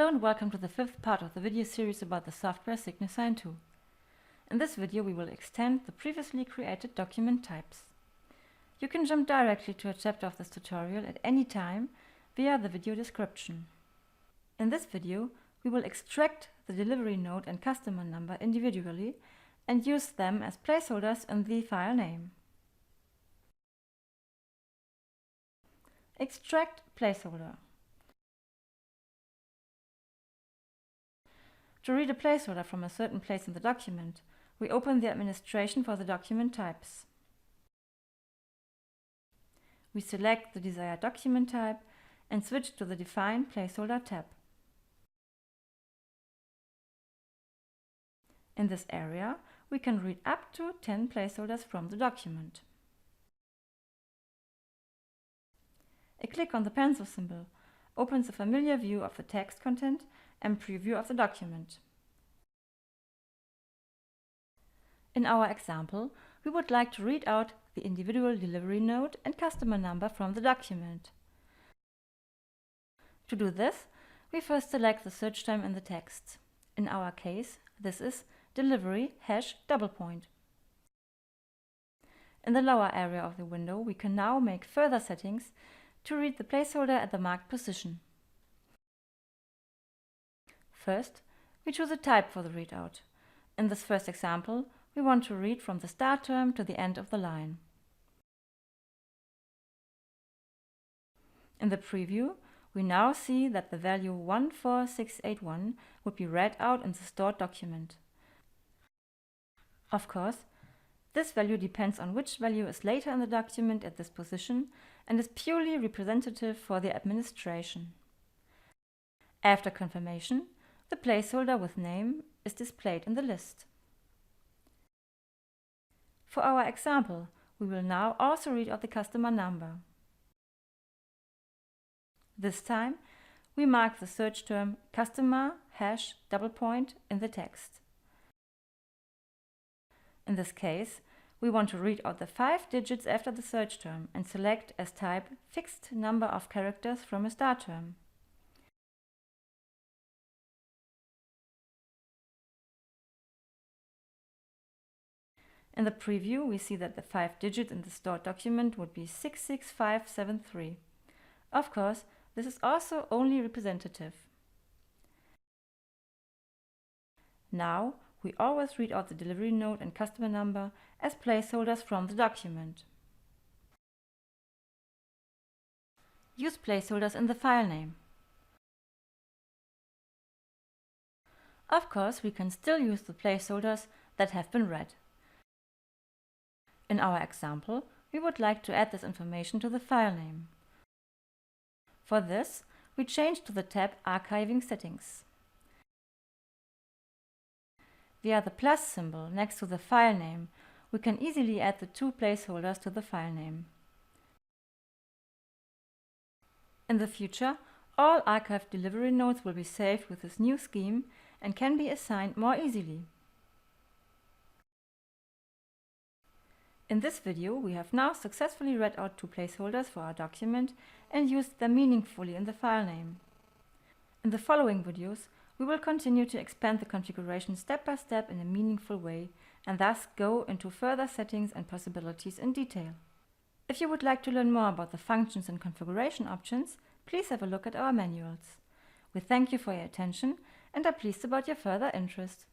Hello and welcome to the fifth part of the video series about the software signoSign 2. In this video we will extend the previously created document types. You can jump directly to a chapter of this tutorial at any time via the video description. In this video we will extract the delivery node and customer number individually and use them as placeholders in the file name. Extract placeholder. To read a placeholder from a certain place in the document, we open the administration for the document types. We select the desired document type and switch to the Define Placeholder tab. In this area, we can read up to 10 placeholders from the document. A click on the pencil symbol opens a familiar view of the text content and preview of the document. In our example, we would like to read out the individual delivery node and customer number from the document. To do this, we first select the search term in the text. In our case, this is delivery #. In the lower area of the window, we can now make further settings to read the placeholder at the marked position. First, we choose a type for the readout. In this first example, we want to read from the start term to the end of the line. In the preview, we now see that the value 14681 would be read out in the stored document. Of course, this value depends on which value is later in the document at this position and is purely representative for the administration. After confirmation, the placeholder with name is displayed in the list. For our example, we will now also read out the customer number. This time, we mark the search term customer #. in the text. In this case, we want to read out the 5 digits after the search term and select as type fixed number of characters from a start term. In the preview, we see that the 5 digits in the stored document would be 66573. Of course, this is also only representative. Now, we always read out the delivery node and customer number as placeholders from the document. Use placeholders in the file name. Of course, we can still use the placeholders that have been read. In our example, we would like to add this information to the file name. For this, we change to the tab Archiving Settings. Via the plus symbol next to the file name, we can easily add the 2 placeholders to the file name. In the future, all archived delivery nodes will be saved with this new scheme and can be assigned more easily. In this video, we have now successfully read out 2 placeholders for our document and used them meaningfully in the file name. In the following videos, we will continue to expand the configuration step by step in a meaningful way and thus go into further settings and possibilities in detail. If you would like to learn more about the functions and configuration options, please have a look at our manuals. We thank you for your attention and are pleased about your further interest.